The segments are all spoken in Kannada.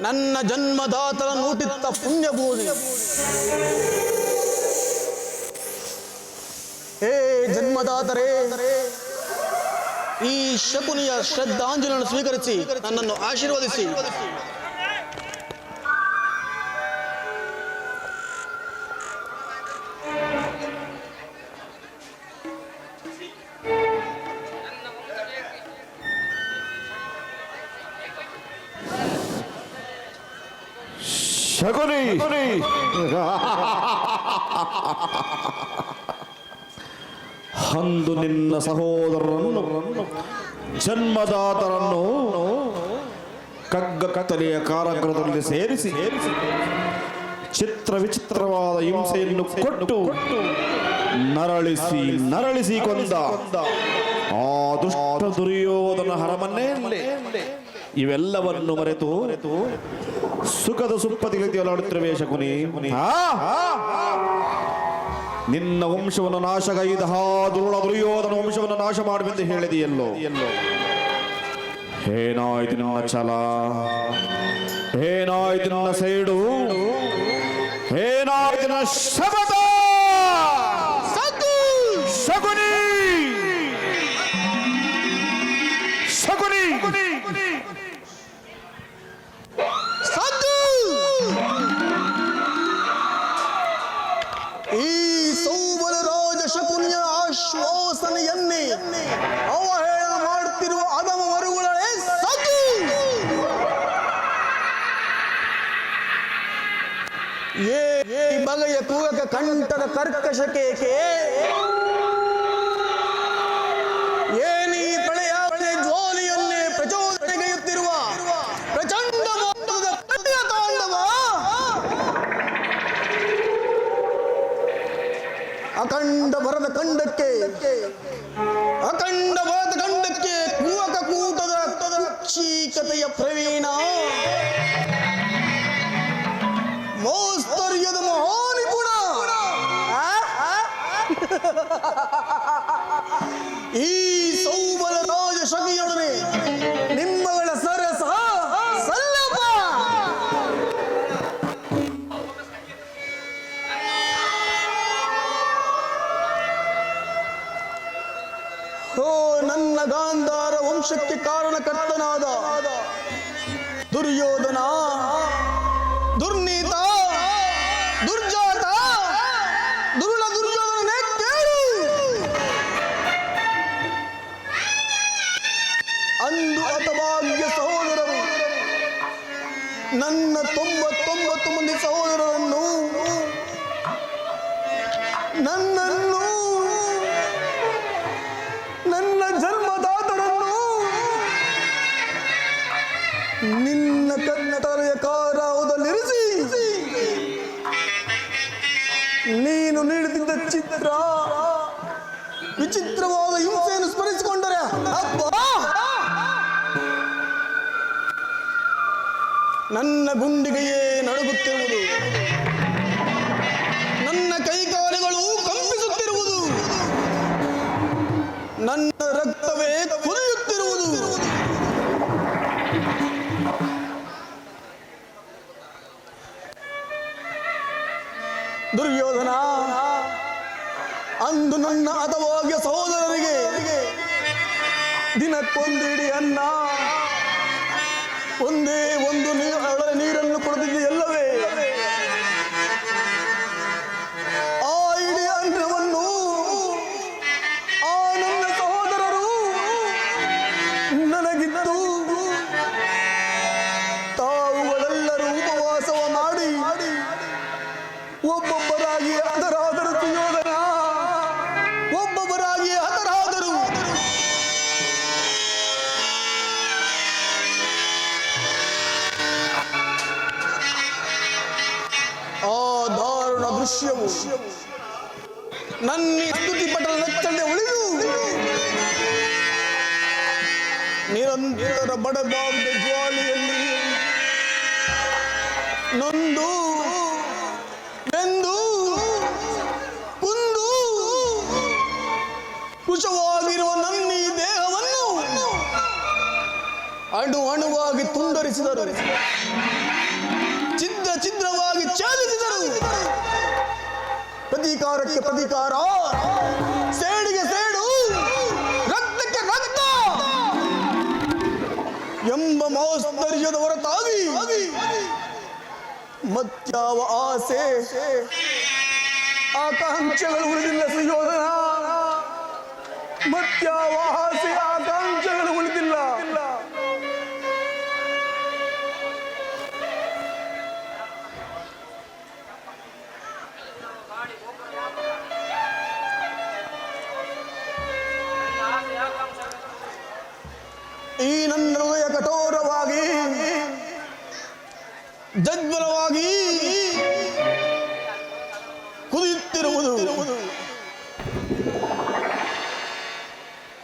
ನನ್ನ ಜನ್ಮದಾತರ ನೂಟಿತ್ತ ಪುಣ್ಯಭೂಮಿ. ಹೇ ಜನ್ಮದಾತರೇ, ಈ ಶಕುನಿಯ ಶ್ರದ್ಧಾಂಜಲಿಯನ್ನು ಸ್ವೀಕರಿಸಿ ನನ್ನನ್ನು ಆಶೀರ್ವದಿಸಿ. ಶಕುನಿ, ಅಂದು ನಿನ್ನ ಸಹೋದರರನ್ನು ಜನ್ಮದಾತರನ್ನು ಕಗ್ಗತ್ತಲೆಯ ಕಾರಾಗೃಹದಲ್ಲಿ ಸೇರಿಸಿ ಚಿತ್ರ ವಿಚಿತ್ರವಾದ ಹಿಂಸೆಯನ್ನು ಕೊಟ್ಟು ನರಳಿಸಿ ಕೊಂದ ಆ ದುಷ್ಟ ದುರ್ಯೋಧನ ಹರಮನೆಯಲ್ಲೇ ಇವೆಲ್ಲವನ್ನು ಮರೆತು ಸುಖದ ಸುಪ್ಪತಿಗಳಿದೆಯಲ್ಲಾಡುತ್ತಿರುವೆ ಶಕುನಿ. ನಿನ್ನ ವಂಶವನ್ನು ನಾಶಗೈದ ದುರ್ಯೋಧನ ವಂಶವನ್ನು ನಾಶ ಮಾಡುವೆಂದು ಹೇಳಿದೆಯಲ್ಲೋ. ಏನಾಯ್ತು ನಿನ್ನ ಛಲ, ಏನಾಯ್ತು ನಿನ್ನ ಸೇಡು, ಏನಾಯ್ತು ನಿನ್ನ ಶಪಥ ಶಕುನಿ. ಶಕುನಿ ಈ ಸೌಬಲ ರಾಜ ಶಕುನಿಯ ಆಶ್ವಾಸನೆಯನ್ನೇ ಅವಹೇಳನ ಮಾಡುತ್ತಿರುವ ಅಧಮ ಮರುಗಳೇ ಸತ್ತು. ಈ ಬಗೆಯ ಕೂಗಕ ಕಂಠದ ಕರ್ಕಶಕೇಕೆ? ಏನೀ ಪ್ರಳಯಾಗ್ನಿ ಜ್ವಾಲೆಯನ್ನೇ ಪ್ರಚೋದನೆಗೈಯುತ್ತಿರುವ ಪ್ರಚಂಡ ಮೊತ್ತದ ಪ್ರಳಯ ತಾಂಡವ? ಅಖಂಡ ಭರದ ಖಂಡಕ್ಕೆ ಕೂವಕ ಕೂಟದ ಚೀಕತೆಯ ಪ್ರವೀಣ, ಮೌಸ್ತರ್ಯದ ಮಹಾನಿಪುಣ, ಈ ಸೌಬಲ ರಾಜ ಶಕಿಯೊಡನೆ ನಿಮ್ಮಗಳ ಸರಸ ಸಲ್ಲಪ. ಓ ನನ್ನ ಗಾಂಧಾರ ವಂಶಕ್ಕೆ ಕಾರಣಕರ್ತನಾದ ದುರ್ಯೋಧನ, ದುರ್ನೀತ, ದುರ್ಜಾತ, ದುರ್ಯೋಧನನೇ ಕೇಳು. ಅಂದು ಹತಭಾಗ್ಯ ಸಹೋದರರು ನನ್ನ 99 ಮಂದಿ ಸಹೋದರರನ್ನು, ನನ್ನನ್ನು, ನನ್ನ ಜನ್ಮದಾತರನ್ನು ನಿನ್ನ ಕತ್ತಲೆಯ ಕಾರಾವದಲ್ಲಿರಿಸಿ ನೀನು ನೀಡುತ್ತಿದ್ದ ವಿಚಿತ್ರವಾದ ಹಿಂಸೆಯನ್ನು ಸ್ಮರಿಸಿಕೊಂಡರೆ ಅಬ್ಬಾ, ನನ್ನ ಗುಂಡಿಗೆಯೇ ನಡುಗುತ್ತಿರುವುದು, ನನ್ನ ಕೈಕಾಲುಗಳು ಕಂಪಿಸುತ್ತಿರುವುದು, ನನ್ನ ರಕ್ತವೇ ಕುದಿಯುತ್ತಿರುವುದು. ದುರ್ಯೋಧನ, ಅಂದು ನನ್ನ ಹತಭಾಗ್ಯ ಸಹೋದರರಿಗೆ ದಿನಕ್ಕೊಂದಿಡಿ ಅನ್ನ, ಒಂದೇ ಒಂದು ನೀರನ್ನು ಕೊಡುತ್ತಿದ್ದೆ ಎಲ್ಲವೇ? ಆ ಇಡೀ ಅನ್ನವನ್ನು ಆ ನನ್ನ ಸಹೋದರರು ನನಗಿದ್ದು ತಾವುಗಳೆಲ್ಲರೂ ಉಪವಾಸವ ಮಾಡಿ ಒಬ್ಬೊಬ್ಬರಾಗಿ ಹತರಾದರು. ದುರ್ಯೋಧನ, ಒಬ್ಬೊಬ್ಬರಾಗಿ ಹತರಾದರು. ಆ ದಾರುಣ ದೃಶ್ಯವು ನನ್ನ ಸ್ತುತಿ ಪಟಲ ನಚ್ಚಂಡೆ ಉಳಿದು ನಿರಂತರ ಬಡಬಾವಿದ ಜ್ವಾಲೆಯಲ್ಲಿ ನೊಂದು ಬೆಂದು ಕುಂದು ಕುಶವಾಗಿರುವ ನನ್ನ ಈ ದೇಹವನ್ನು ಅಣು ಅಣುವಾಗಿ ತುಂಡರಿಸಿದರು. ಪ್ರತೀಕಾರಕ್ಕೆ ಪ್ರತೀಕಾರ, ಸೇಡಿಗೆ ಸೇಡು, ರಕ್ತಕ್ಕೆ ರಕ್ತ ಎಂಬ ಮಾಸ್ತರ್ಯದ ಹೊರತಾಗಿ ಮತ್ಯಾವ ಆಸೆ ಆಕಾಂಕ್ಷೆಗಳು ಉಳಿದಿಲ್ಲ ಸುಯೋಧನ. ಮತ್ಯಾವ ಆಸೆ ಆಕಾಂಕ್ಷೆಗಳು ಉಳಿದಿಲ್ಲ. ಈ ನನ್ನ ಹೃದಯ ಕಠೋರವಾಗಿ ಜಜ್ವಲವಾಗಿ ಕುದಿಯುತ್ತಿರುವುದು,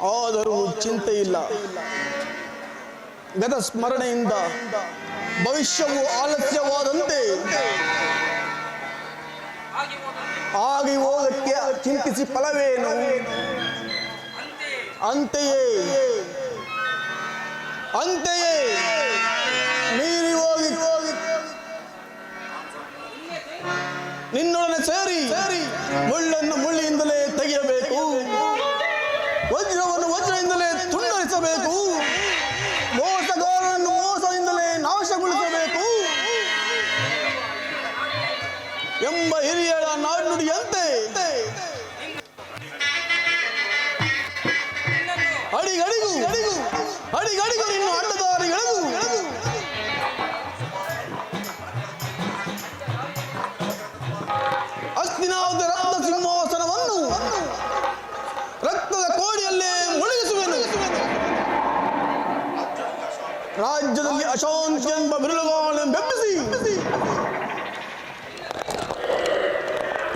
ಆದರೂ ಚಿಂತೆ ಇಲ್ಲ. ಗತ ಸ್ಮರಣೆಯಿಂದ ಭವಿಷ್ಯವು ಆಲಸ್ಯವಾದಂತೆ ಆಗಿ ಹೋಗಕ್ಕೆ ಚಿಂತಿಸಿ ಫಲವೇನು? ಅಂತೆಯೇ ಮೀರಿ ಹೋಗಿ ನಿನ್ನೊಡನೆ ಸೇರಿ ಮುಳ್ಳನ್ನು ಮುಳ್ಳಿಯಿಂದಲೇ ತೆಗೆಯಬೇಕು, ವಜ್ರವನ್ನು ವಜ್ರದಿಂದಲೇ ತುಂಡರಿಸಬೇಕು, ಮೋಸಗಾರನನ್ನು ಮೋಸದಿಂದಲೇ ನಾಶಗೊಳಿಸಬೇಕು ಎಂಬ ಹಿರಿಯರ ನಾಣ್ಣುಡಿಯಂತೆ ಅಡಿಗಡಿಗೂ ನಿನ್ನ ಅಡ್ಡದಾರಿಗಳಿಗೂ ಹಸ್ತಿನಾವತಿ ರತ್ನ ಸಿಂಹಾಸನವನ್ನು ರಕ್ತದ ಕೋಡಿಯಲ್ಲೇ ಮುಳುಗಿಸುವೆನು. ರಾಜ್ಯದಲ್ಲಿ ಅಶಾಂತಿ ಎಂಬ ಬಿರುಗಾಳಿಯನ್ನು ಬೆಂಬಿಸಿ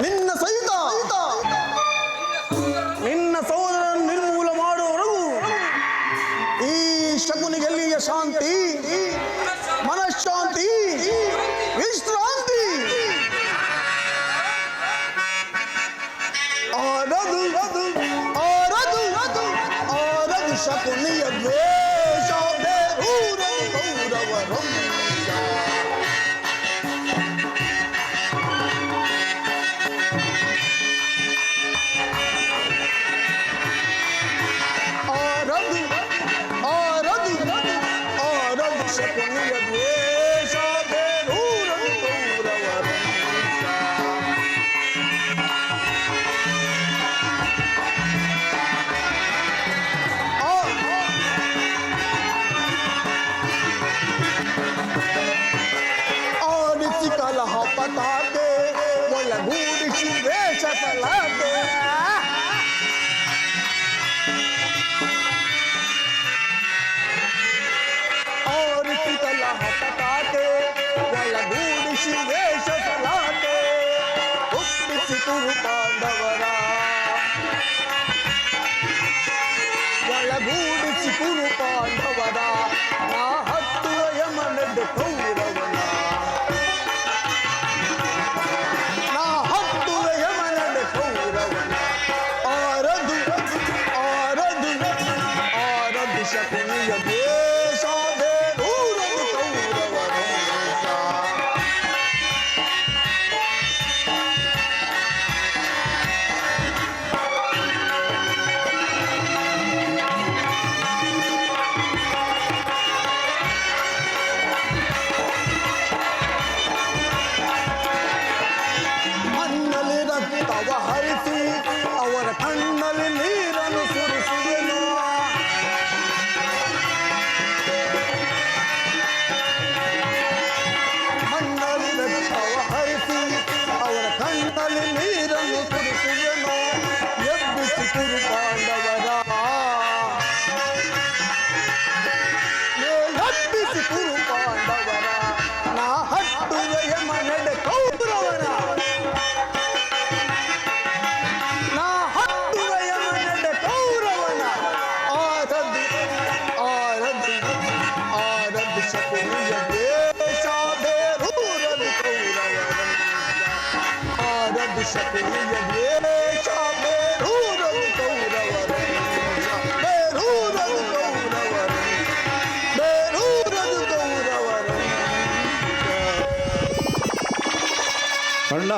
ನಿನ್ನ ಸಹಿತ ನಿನ್ನ ಸಹೋದರನ್ನು ನಿರ್ಮೂಲ ಮಾಡುವವರೆಗೂ ಈ ಶಕುನಿಗೆಲ್ಲಿಯ ಶಾಂತಿ, ಮನಃಶಾಂತಿ, ವಿಶ್ರಾಂತಿ ಆರದು ಶಕುನಿಯ ದ್ವೇಷ ಗೌರವರು ಶಕುನಿಯ ದ್ವೇಷ ಗೌರವರು ಆಡಿಸಿ ಕಲಹ ಪತಾಕೆ ಒಳಗೂಡಿಸಿ ವೇಷ ಸಲಾಕೆ ಹಠಾತೆ ಒಳಗೂಡಿಸಿ ವೇಷ ಸಲಾಟೆ ಹುಟ್ಟಿಸಿ ಕುರು ಪಾಂಡವರ ಒಳಗೂಡಿಸಿ ಕುರು ಪಾಂಡವರ ನಾ ಹತ್ತುವ ಯಮನದ ಕೌರವನ ನಾ ಹತ್ತುವ ಯಮನದ ಕೌರವನ ಆರದು ಶಕುನಿಯ ದ್ವೇಷ ಹರಿಸಿ ಅವರ ಕಣ್ಣಲ್ಲಿ ನೀರನ್ನು ಸುರಿಸುವೆನು. ಮಣ್ಣಲ್ಲಿ ರಕ್ತವ ಹರಿಸಿ ಅವರ ಕಣ್ಣಲ್ಲಿ ನೀರನ್ನು ಸುರಿಸುವೆನು. ಎಬ್ಬಿಸಿ ಕುರು ಪಾಂಡವರ ಎಬ್ಬಿಸಿ ಕುರು ಪಾಂಡವರ ನಾ ಹಟ್ಟುವೆ ಯಮನಡೆ ಕೌರವನ ಶಕುನಿಯ ದ್ವೇಷ ಬೇರೂರಲು ಕೌರವರ ಆರದು ಶಕುನಿಯ ದ್ವೇಷ ಬೇರೂರಲು ಕೌರವರ ಬೇರೂರಲು ಕೌರವರ ಬೇರೂರಲು ಕೌರವರ ಅಣ್ಣ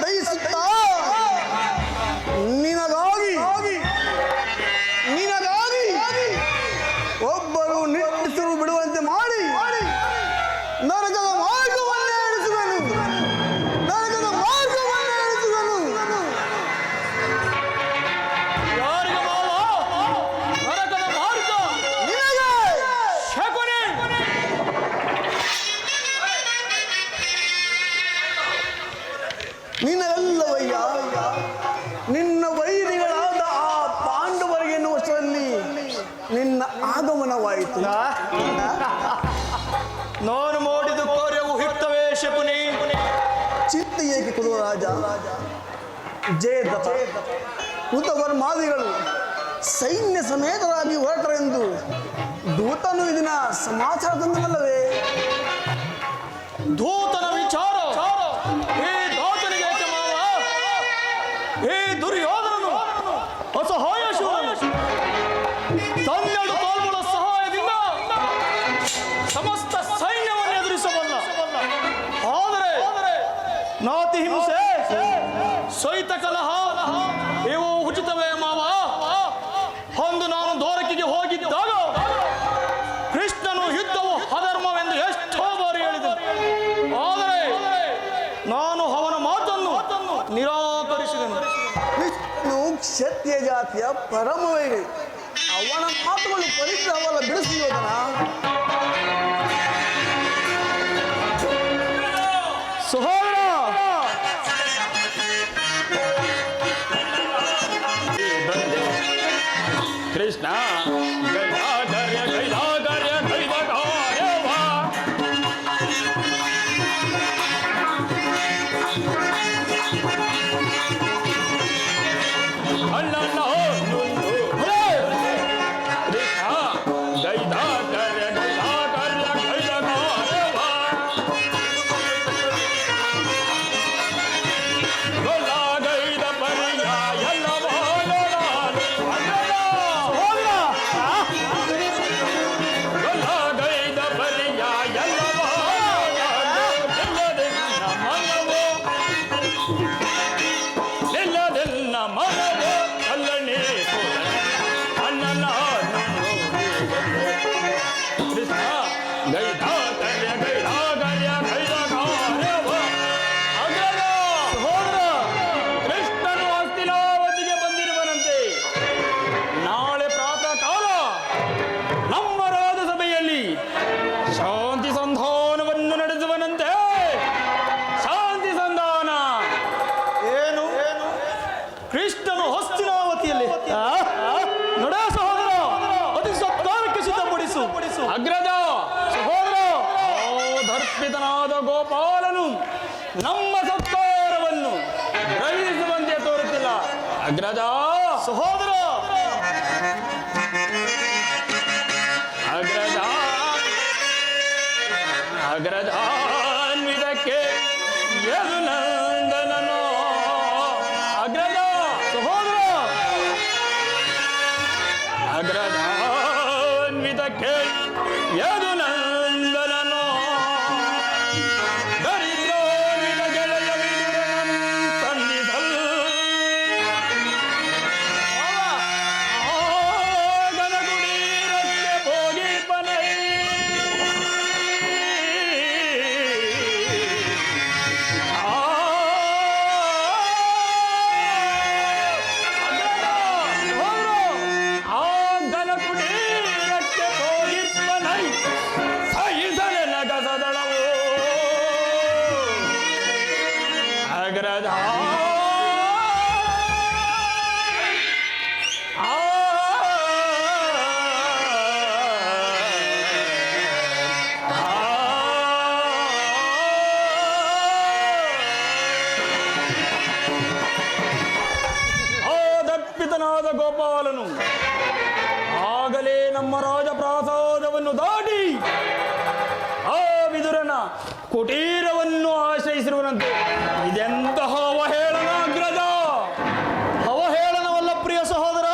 ದಯಿಸುತ್ತ ನಿನಗಾಗಿ ನಿನಗಾಗಿ ಒಬ್ಬರು ನಿಟ್ಟಿಸಲು ಬಿಡುವಂತೆ ಮಾಡಿ ನರಕದ ಮಾರ್ಗವನ್ನೇ ಎಣಿಸುವನು. ನರಕದ ಮಾರ್ಗವನ್ನೇ ಎಣಿಸುವನು. ಯಾರಿಗೆ ಮಾವ ನರಕದ ಮಾರ್ಗ? ನಿನಗೆ ಶಕುನಿ! ನಿನಗಲ್ಲವಯ್ಯ, ನಿನ್ನ ವೈರಿಗಳಾದ ಆ ಪಾಂಡವರಿಗೆ ಎನ್ನುವಷ್ಟರಲ್ಲಿ ನಿನ್ನ ಆಗಮನವಾಯಿತು. ನಾನು ಮಾಡಿದ ಕಾರ್ಯವು ಹಿಕ್ತವೇ ಶಕುನಿ? ಚಿತ್ತ ಏಕೆ ಕೊಡುವ ರಾಜ? ಜಯದ್ರಥ ಕೃತವರ್ಮಾದಿಗಳು ಸೈನ್ಯ ಸಮೇತರಾಗಿ ಹೊರಟರೆಂದು ದೂತನು ಇದನ್ನ ಸಮಾಚಾರ ತಂದನಲ್ಲವೇ? ದೂತನ ವಿಚಾರ ಈ ದೂತನಿಗೆ ಏಕೆ ಮಾವ? ಈ ದುರ್ಯೋಧನನು ಅಸಹಾಯ ಶೂರನು. ತನ್ನೆರಡು ಕಾಲ್ಗಳ ಸಹಾಯದಿಂದ ಸಮಸ್ತ ಸೈನ್ಯವನ್ನು ಎದುರಿಸಬಲ್ಲ. ಆದರೆ ನಾತಿ ಹಿಂಸೆ, ಸೈತ ಕಲಹ ಇವು ಉಚಿತವೇ ಮಾವ? ಅಂದು ನಾನು ದೋರಕಿಗೆ ಹೋಗಿದ್ದಾಗ ಕೃಷ್ಣನು ಯುದ್ಧವು ಅಧರ್ಮವೆಂದು ಎಷ್ಟೋ ಬಾರಿ ಹೇಳಿದನು. ಆದರೆ ನಾನು ಅವನ ಮಾತನ್ನು ನಿರಾಕರಿಸಿದನು. ವಿಷ್ಣು ಕ್ಷತ್ರಿಯ ಜಾತಿಯ ಪರಮ ವೈರಿ. ಅವನ ಮಾತುಗಳು ಪರಿಗ್ರಹವಲ್ಲ ಬಿಡಿಸಿ ಯೋಧನ. ಸಹೋದರ ಕೃಷ್ಣ ಗೈಲಾಗರ್ಯ ಗೈಲಾಗರ್ಯ ಗೈಲಗಾರ್ಯವ ಅಣ್ಣನ ನುಂಡು ಕೃಷ್ಣ ಗೈಲಾಗರ್ಯ ಗೈಲಾಗರ್ಯ ಗೈಲಗಾರ್ಯವ ಗೊಲ್ಲಾಗೈದ ಪರಿಯ ಎಲ್ಲವ ಗೊಲ್ಲಾಗೈದ ಪರಿಯ ಎಲ್ಲವ ನಿಲ್ಲದೆಲ್ಲ ಮನವೋ ಅಲ್ಲಣೆ ಅಣ್ಣನ ಕೃಷ್ಣ ಗೈದಾಗರ್ಯ ಗೈದಾಗರ್ಯ ಗೈದಗಾರ್ಯವ ಅಗ್ರಜ ಸಹೋದರ ಕೃಷ್ಣನು ಹಸ್ತಿನಾವತಿಗೆ ಬಂದಿರುವನಂತೆ. ನಾಳೆ ಪ್ರಾತಃ ಕಾಲ ನಮ್ಮ ರಾಜಸಭೆಯಲ್ಲಿ ಶಾಂತಿ ಸಂಧಾನವನ್ನು ನಡೆಸುವನಂತೆ. ಶಾಂತಿ ಸಂಧಾನ ಏನು? ಕೃಷ್ಣನು ಹಸ್ತಿನಾವತಿಯಲ್ಲಿ ನಡೆ ಸಹೋದರ, ಅತಿ ಸತ್ಕಾರಕ್ಕೆ ಸಿದ್ಧಪಡಿಸು. ಅಗ್ರಜ ಸಹೋದರ, ದರ್ಪಿತನಾದ ಗೋಪಾಲನು ನಮ್ಮ ಸತ್ಕಾರವನ್ನು ಗ್ರಹಿಸುವಂತೆ ತೋರುತ್ತಿಲ್ಲ. ಅಗ್ರಜ ಸಹೋದರ, ಅಗ್ರಜ ಅಗ್ರಜಾನ್ವಿತಕ್ಕೆ ಯದು ನಂದನನೋ. ಅಗ್ರಜ ಸಹೋದರ, ಅಗ್ರಜಾನ್ವಿತಕ್ಕೆ ಯದು ನಂದನನೋ. ದರಿದ್ರೋನ್ವಿತ ಗೆಳೆಯ ವಿದುರನಂ ಸಂಧಿಸಲ್. ಗನಗುಡೀರಕ್ಕೆ ಭೋಗಿರ್ಪನೈ. ಅಗ್ರಜ ದಪ್ಪಿತನಾದ ಗೋಪಾಲನು ಆಗಲೇ ನಮ್ಮ ರಾಜಪ್ರಾಸಾದವನ್ನು ದಾಟಿ ಆ ವಿದುರನ ಕುಟೀರವನ್ನು ಆಶ್ರಯಿಸಿರುವನಂತೆ. ಇದೆಂತಹ ಅವಹೇಳನ ಅಗ್ರಜ! ಅವಹೇಳನವಲ್ಲ ಪ್ರಿಯ ಸಹೋದರ.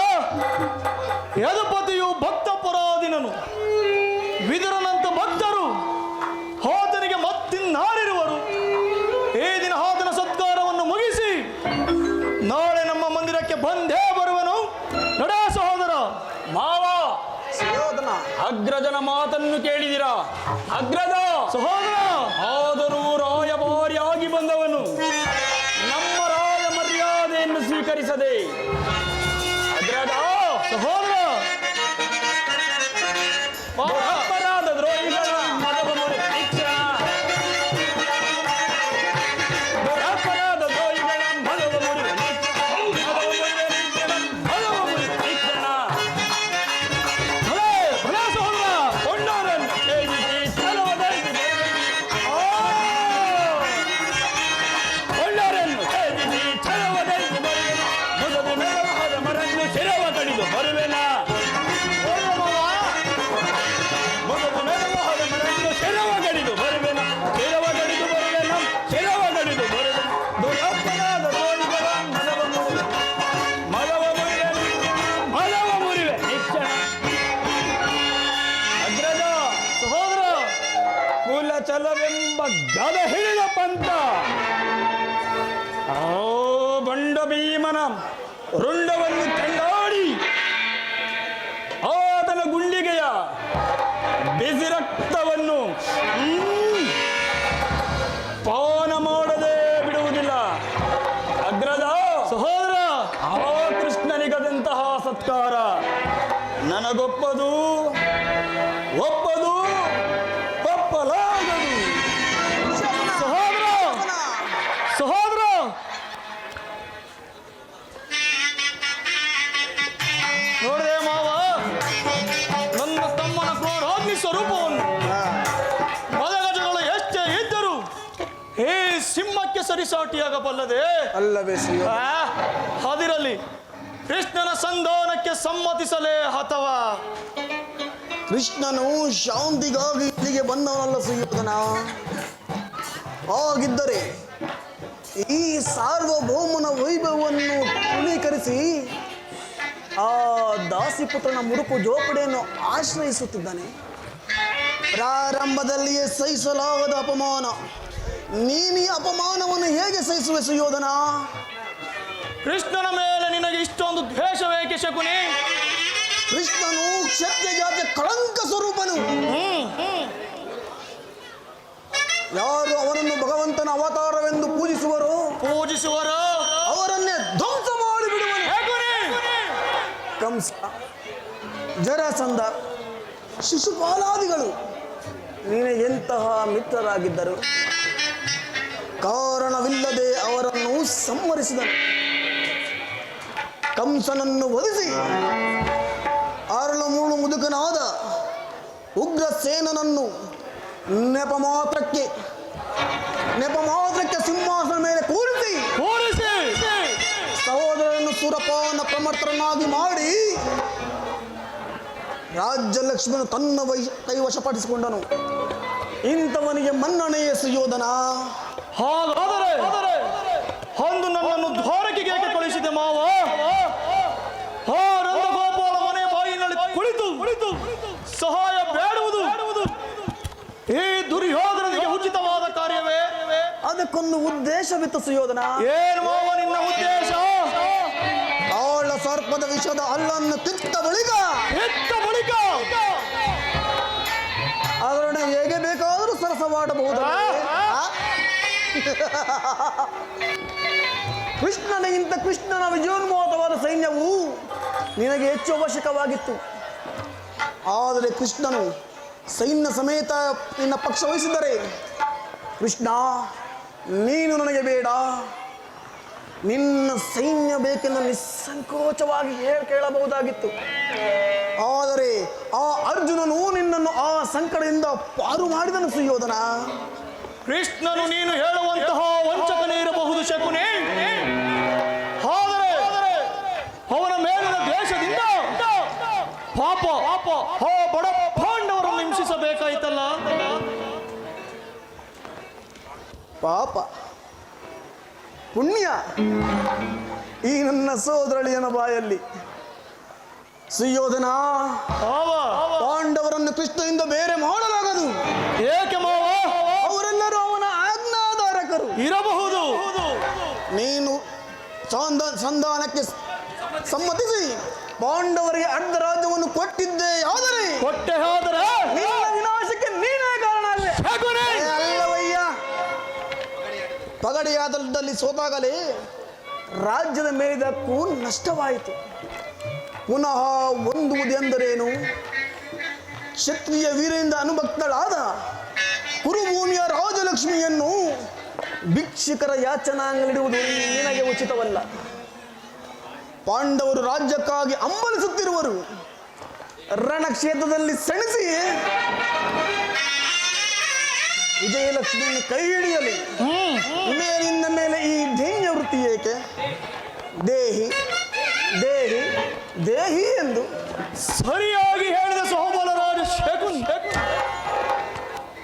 ಯದುಪತಿಯು ಭಕ್ತ ಪರಾಧೀನನು. ವಿದುರನಂತ ಭಕ್ತರು ಆತನಿಗೆ ಮತ್ತಿನ್ನಾರಿರುವರು. ಈ ದಿನ ಆತನ ಸತ್ಕಾರವನ್ನು ಮುಗಿಸಿ ಬಂದೇ ಬರುವನು. ನಡ ಸಹೋದರ. ಮಾವ, ಸುಯೋಧನ, ಅಗ್ರಜನ ಮಾತನ್ನು ಕೇಳಿದಿರಾ? ಅಗ್ರಜ ಸಹೋದರ, ಆದರೂ ರಾಯಭಾರಿಯಾಗಿ ಬಂದವನು ನಮ್ಮ ರಾಜ ಮರ್ಯಾದೆಯನ್ನು ಸ್ವೀಕರಿಸದೆ ಅಗ್ರಜ ಸಹೋದರ, ಅಪರಾಧ ದ್ರೋಹಿಗಳ ಮದವ ಮುರಿ ಶಿಕ್ಷಣ. ಅಪರಾಧ ದ್ರೋಹಿಗಳ ಮದವ ಮುರಿ ಶಿಕ್ಷಣ. ಭಲೆ ಭಲೆ ಸಹೋದರ. ಕೊಂಡವರನ್ನು ಛೇದಿಸಿ ಛಲವದರಿಸಿ ಕೊಂಡವರನ್ನು ಛೇದಿಸಿ ಛಲವದರಿಸಿ ಮುದದ ನೆಲವಾದ ಮರನ್ನು ಶಿರವ ಕಡಿದು ಬರುವೆನ. ಮುದದ ನೆಲವಾದ ಮರನ್ನು ಶಿರವ ಕಡಿದು ಬರುವೆನ. ಶಿರವ ಕಡಿದು ಬರುವೆನ. ಶಿರವ ಕಡಿದು ಬರುವೆನ. ದುರಪರಾಧ ದ್ರೋಹಿಗಳ ಮದವ ಮುರಿವೆ. ಮದವ ಮುರಿವೆ. ಮದವ ಮುರಿವೆ ಶಿಕ್ಷಣ. ಅಗ್ರಜ ಸಹೋದರ, ಕುಲಚಲವೆಂಬ ಗದ ಹಿಡಿದ ಪಂಥ ಓ ಬಂಡ ಭೀಮನ ರುಂಡವನ್ನು ಚೆಂಡಾಡಿ ಆತನ ಗುಂಡಿಗೆಯ ಬಿಸಿ ರಕ್ತವನ್ನು ಪಾನ ಮಾಡದೆ ಬಿಡುವುದಿಲ್ಲ. ಅಗ್ರಜ ಸಹೋದರ, ಆ ಕೃಷ್ಣನಿಗದಂತಹ ಸತ್ಕಾರ ನನಗೊಪ್ಪದು, ಒಪ್ಪದು, ಒಪ್ಪಲಾಗದು. ಸಹೋದರ, ಸಹೋದರ, ನೋಡಿದೆ ಮಾವ, ನನ್ನ ತಮ್ಮನ ಕ್ರೋಧಾಗ್ನಿ ಸ್ವರೂಪವನ್ನು. ಮದಗಜಗಳು ಎಷ್ಟೇ ಇದ್ದರು ಹೇ ಸಿಂಹಕ್ಕೆ ಸರಿಸಾಟಿಯಾಗಬಲ್ಲದೆ. ಅಲ್ಲವೇ ಸುಯೋಧನ? ಅದಿರಲಿ, ಕೃಷ್ಣನ ಸಂಧಾನಕ್ಕೆ ಸಮ್ಮತಿಸಲೇ ಅಥವಾ ಕೃಷ್ಣನು ಶಾಂತಿಗಾಗಿ ಇಲ್ಲಿಗೆ ಬಂದವನಲ್ಲ ಸುಯೋಧನ. ಹಾಗಿದ್ದರೆ ಈ ಸಾರ್ವಭೌಮನ ವೈಭವವನ್ನು ತೃಣೀಕರಿಸಿ ಆ ದಾಸಿಪುತ್ರನ ಮುರುಕು ಜೋಪಡಿಯನ್ನು ಆಶ್ರಯಿಸುತ್ತಿದ್ದಾನೆ. ಪ್ರಾರಂಭದಲ್ಲಿಯೇ ಸಹಿಸಲಾಗದ ಅಪಮಾನ. ನೀನು ಈ ಅಪಮಾನವನ್ನು ಹೇಗೆ ಸಹಿಸುವೆ ಸುಯೋಧನ? ಕೃಷ್ಣನ ಮೇಲೆ ನಿನಗೆ ಇಷ್ಟೊಂದು ದ್ವೇಷವೇಕೆ ಶಕುನಿ? ಕೃಷ್ಣನು ಕ್ಷತ್ರಿಯ ಜಾತಿಯ ಕಳಂಕ ಸ್ವರೂಪನು. ಯಾರು ಅವನನ್ನು ಭಗವಂತನ ಅವತಾರವೆಂದು ಪೂಜಿಸುವರೋ ಅವರನ್ನೇ ಧ್ವಂಸ ಮಾಡಿಬಿಡುವನು. ಕಂಸ, ಜರಾಸಂಧ, ಶಿಶುಪಾಲಾದಿಗಳು ನೀನು ಎಂತಹ ಮಿತ್ರರಾಗಿದ್ದರು. ಕಾರಣವಿಲ್ಲದೆ ಅವರನ್ನು ಸಂಹರಿಸಿದನು. ಕಂಸನನ್ನು ವಧಿಸಿ ಅರಳು ಮೂಳು ಮುದುಕನಾದ ಉಗ್ರಸೇನನನ್ನು ನೆಪ ಮಾತ್ರಕ್ಕೆ ಸಿಂಹಾಸನ ಮೇಲೆ ಕೂರಿಸಿ ಸಹೋದರನನ್ನು ಸುರಪಾನ ಪ್ರಮರ್ತರನ್ನಾಗಿ ಮಾಡಿ ರಾಜ್ಯ ಲಕ್ಷ್ಮಿಯನ್ನು ತನ್ನ ಕೈವಶಪಡಿಸಿಕೊಂಡನು. ಇಂಥವನಿಗೆ ಮನ್ನಣೆಯೇ ಸುಯೋಧನ. ಹಾಗಾದರೆ ಅಂದು ನನ್ನನ್ನು ದ್ವಾರಕೆಗೆ ಏಕೆ ಕಳಿಸಿದೆ ಮಾವ? ಆ ನಂದಗೋಪಾಲ ಮನೆ ಬಾಯಿನಲ್ಲಿ ಕುಳಿತು ಸಹಾಯ ಬೇಡುವುದು ಈ ದುರ್ಯೋಧನನಿಗೆ ಉಚಿತವಾದ ಕಾರ್ಯವೇ? ಅದಕ್ಕೊಂದು ಉದ್ದೇಶವಿತ್ತು ಸುಯೋಧನ. ಏನು ಮಾವ ನಿನ್ನ ಉದ್ದೇಶ? ಆಳ ಸರ್ಪದ ವಿಷದ ಹಲ್ಲನ್ನು ಕಿತ್ತ ಬಳಿಕ ಅದರೊಡನೆ ಹೇಗೆ ಬೇಕಾದರೂ ಸರಸವಾಡಬಹುದು. ಕೃಷ್ಣನ ವಿಜಯೋನ್ಮೋಹವಾದ ಸೈನ್ಯವು ನಿನಗೆ ಹೆಚ್ಚು ಅವಶ್ಯಕವಾಗಿತ್ತು. ಆದರೆ ಕೃಷ್ಣನು ಸೈನ್ಯ ಸಮೇತ ನಿನ್ನ ಪಕ್ಷ ವಹಿಸಿದರೆ, ಕೃಷ್ಣ ನೀನು ನನಗೆ ಬೇಡ, ನಿನ್ನ ಸೈನ್ಯ ಬೇಕೆಂದು ನಿಸ್ಸಂಕೋಚವಾಗಿ ಕೇಳಬಹುದಾಗಿತ್ತು. ಆದರೆ ಆ ಅರ್ಜುನನು ನಿನ್ನನ್ನು ಆ ಸಂಕಟದಿಂದ ಪಾರು ಮಾಡಿದನು ಸುಯೋಧನ. ಕೃಷ್ಣನು ನೀನು ಹೇಳುವಂತಹ ವಂಚಕನೇ ಇರಬಹುದು ಶಕುನಿ. ಆದರೆ ಅವನ ಮೇಲಿನ ದ್ವೇಷದಿಂದ ಪಾಪ ಆ ಬಡ ಪಾಂಡವರನ್ನು ಹಿಂಸಿಸಬೇಕಾಯ್ತಲ್ಲ. ಪಾಪ ಪುಣ್ಯ ಈ ನನ್ನ ಸೋದರಳಿಯನ ಬಾಯಲ್ಲಿ. ಸುಯೋಧನ, ಪಾಂಡವರನ್ನು ಕೃಷ್ಣನಿಂದ ಬೇರೆ ಮಾಡಲಾಗದು. ಏಕೆ ಮಾವ? ಅವರೆಲ್ಲರೂ ಅವನ ಆಜ್ಞಾಧಾರಕರು ಇರಬಹುದು. ನೀನು ಸಂಧಾನಕ್ಕೆ ಸಮ್ಮತಿಸಿ ಪಾಂಡವರಿಗೆ ಅರ್ಧ ರಾಜ್ಯವನ್ನು ಕೊಟ್ಟಿದ್ದೆ ಆದರೆ ಕೊಟ್ಟೆ ಹೋದರೆ ನಿನ್ನ ವಿನಾಶಕ್ಕೆ ನೀನೇ ಕಾರಣ ಅಲ್ವೇ? ಶಕುನಿ! ಅಲ್ಲವಯ್ಯ, ಪಗಡೆಯಾದಲ್ಲಿ ಸೋತಾಗಲೇ ರಾಜ್ಯದ ಮೇಲಿದಕ್ಕೂ ನಷ್ಟವಾಯಿತು. ಪುನಃ ಹೊಂದುವುದೆಂದರೇನು? ಕ್ಷತ್ರಿಯ ವೀರರಿಂದ ಅನುಭಕ್ತಳಾದ ಕುರುಭೂಮಿಯ ರಾಜಲಕ್ಷ್ಮಿಯನ್ನು ಭಿಕ್ಷುಕರ ಯಾಚನಾಂಗಲಿಡುವುದು ನಿನಗೆ ಉಚಿತವಲ್ಲ. ಪಾಂಡವರು ರಾಜ್ಯಕ್ಕಾಗಿ ಹಂಬಲಿಸುತ್ತಿರುವರು. ರಣಕ್ಷೇತ್ರದಲ್ಲಿ ಸೆಣಸಿ ವಿಜಯಲಕ್ಷ್ಮಿಯನ್ನು ಕೈ ಹಿಡಿಯಲಿ. ಮೇಲಿಂದ ಮೇಲೆ ಈ ಧೈನ್ಯ ವೃತ್ತಿ ಏಕೆ? ದೇಹಿ ದೇಹಿ ದೇಹಿ ಎಂದು ಸರಿಯಾಗಿ ಹೇಳಿದ ಸಹೋಬಲರಾಜ ಶಕುನಿ.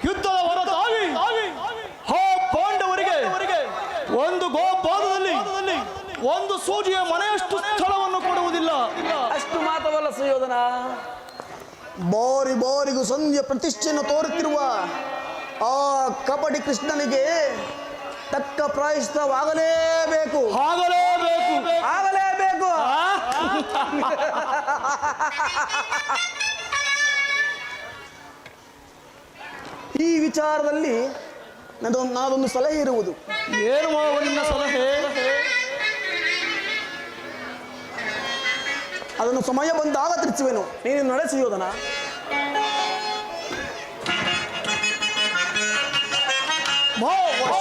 ಯುದ್ಧದ ಹೊರತಾಗಿ ಆ ಪಾಂಡವರಿಗೆ ಒಂದು ಗೋಪಾದದಲ್ಲಿ ಒಂದು ಸೂಜಿಯ ಮನೆಯಷ್ಟು ಸ್ಥಳವನ್ನು ಕೊಡುವುದಿಲ್ಲ. ಅಷ್ಟು ಮಾತ್ರವಲ್ಲ ಸುಯೋಧನ, ಬಾರಿ ಬಾರಿಗೂ ಸಂಧ್ಯಾ ಪ್ರತಿಷ್ಠೆಯನ್ನು ತೋರುತ್ತಿರುವ ಆ ಕಪಟಿ ಕೃಷ್ಣನಿಗೆ ತಕ್ಕ ಪ್ರಾಯಶ್ಚಿತ್ತವಾಗಲೇಬೇಕು. ಆಗಲೇಬೇಕು. ಈ ವಿಚಾರದಲ್ಲಿ ನಾದೊಂದು ಸಲಹೆ ಇರುವುದು. ಏನು ಮಾವ ನಿನ್ನ ಸಲಹೆ? ಅದನ್ನು ಸಮಯ ಬಂದಾಗ ತಿಳಿಸುವೆನು. ನೀನು ನಡೆಸುಯೋದನ.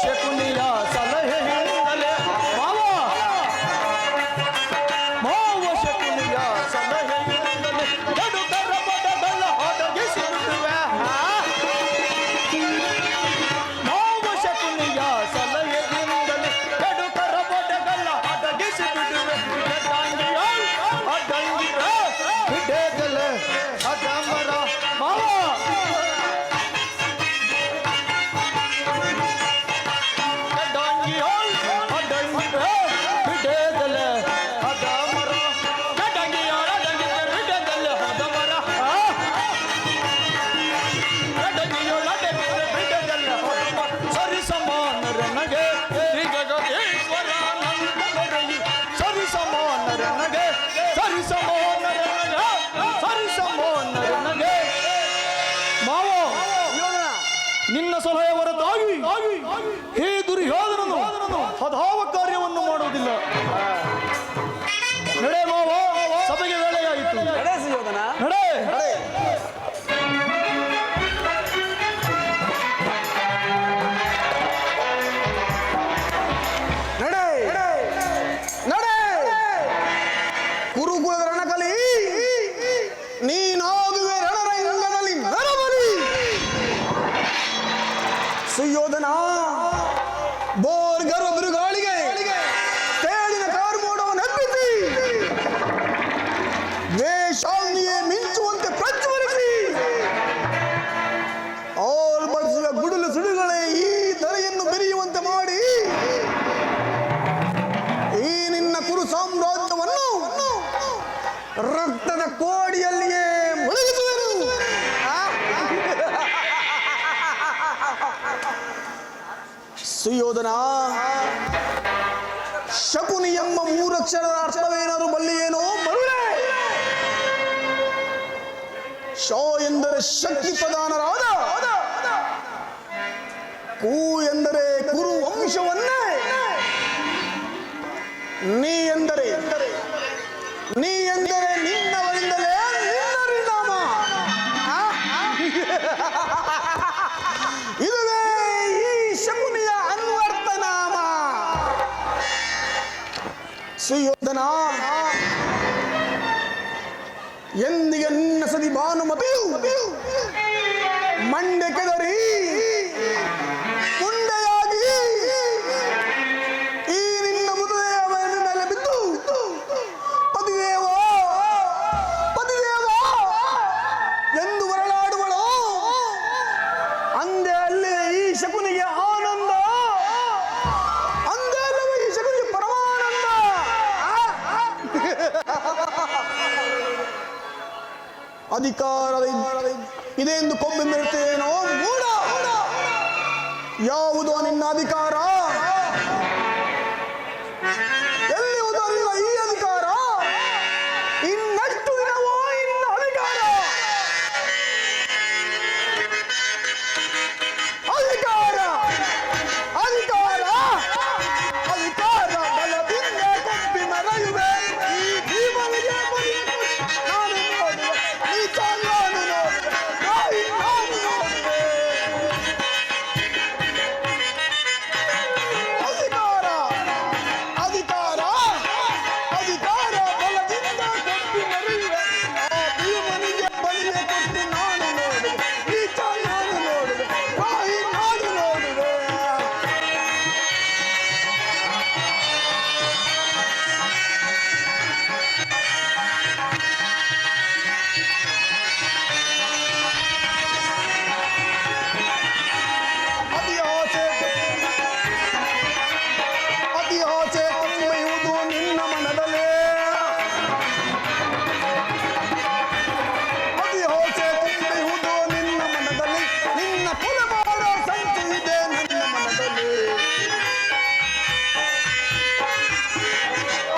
ಶಕುನಿಯ ಸಲಹೆಯಿಂದಲೇ ಮಾವ ಶಕುನಿಯ ಸಲಹೆಯಿಂದಲೇ ಗಡುಕರ ಪದಗಳ ಒದಗಿಸಿರುವೆ. ಮಾವ ಶಕುನಿಯ ಸಲಹೆಯಿಂದಲೇ ಗಡುಕರ ಪದಗಳ ಒದಗಿಸಿರುವೆ. ಬಿಡೇಗಲೆ ಅಡಮರ ಮಾವ ನಿನ್ನ ಸಲಹೆ ಹೊರತಾಗಿ ಹೇ ದುರ್ಯೋಧನನು ಅಧಾವ ಕಾರ್ಯವನ್ನು ಮಾಡುವುದಿಲ್ಲ. ನಡೆ ಮಾವ, ಸಭೆಗೆ ವೇಳೆಯಾಯಿತು. ನಡೆ ಸುಯೋಧನ, ನಡೆ. ನಡೆ ನಡೆ. ಕುರುಕುಲದ ರಣಕಲಿ ನೀನಾಗುವೆ ರಣರಂಗದಲ್ಲಿ ನರಬಲಿ. ಸುಯೋಧನ, ಬೋರ್ಗರ್ವ ಬಿರುಗಾಳಿಗೆ ತೇಳಿನ ಕಾರ್ಮೋಡವನ್ನು ಹಬ್ಬಿಸಿ ವೇಷಾಗ್ನಿಯೇ ಮಿಂಚುವಂತೆ ಪ್ರಜ್ವಲಿಸಿ ಆಲ್ಬಡಿಸುವ ಗುಡುಲು ಸುಡುಗಳೇ ಈ ಧರೆಯನ್ನು ಬೆರೆಯುವಂತೆ ಮಾಡಿ ಈ ನಿನ್ನ ಕುರು ಸಾಮ್ರಾಜ್ಯವನ್ನು ರಕ್ತದ ಕೋಡಿಯಲ್ಲಿಯೇ ಮುಳುಗಿಸುವೆನು. ಸುಯೋಧನ, ಶಕುನಿ ಎಂಬ ಮೂರಕ್ಷರದ ಅರ್ಥವೇನಾದರೂ ಬಲ್ಲಿಯೇನೋ ಮರುಳೆ. ಶ ಎಂದರೆ ಶಕ್ತಿ ಪ್ರಧಾನರಾದ, ಕು ಎಂದರೆ ಕುರು ವಂಶವನ್ನೇ, ನೀ ಎಂದರೆ ನಿನ್ನವರಿಂದಲೇ ನಿನ್ನ ಪರಿಣಾಮ. ಇದುವೇ ಈ ಶಕುನಿಯ ಅನ್ವರ್ತನಾಮ. ಸುಯೋಧನ, ಎಂದಿಗೆ ನಿನ್ನ ಸದಿ ಭಾನುಮತಿಯು ಮಂಡೆ ಕೆದರಿ ಮುಂಡೆಯಾಗಿ ಈ ನಿನ್ನ ಮುದುವೆಯ ಮೇಲೆ ಬಿದ್ದು ಪತಿದೇವ ಎಂದು ಹೊರಳಾಡುವಳು. ಅಂದೇ ಅಲ್ಲಿ ಈ ಶಕುನಿಗೆ ಆನಂದ, ಅಂದೇ ಅಲ್ಲವೇ ಈ ಶಕುನಿಗೆ ಪರಮಾನಂದ. ಅಧಿಕಾರ ಇದೆಂದು ಕೊಂಬೆ ಮೆರುತ್ತೇನೋ ಮೂಢ. ಯಾವುದೋ ನಿನ್ನ ಅಧಿಕಾರ? ಎಲ್ಲಿ ಹೋದ ನಿನ್ನ ಈ ಅಧಿಕಾರ?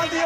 ಶಾಂತಿಯ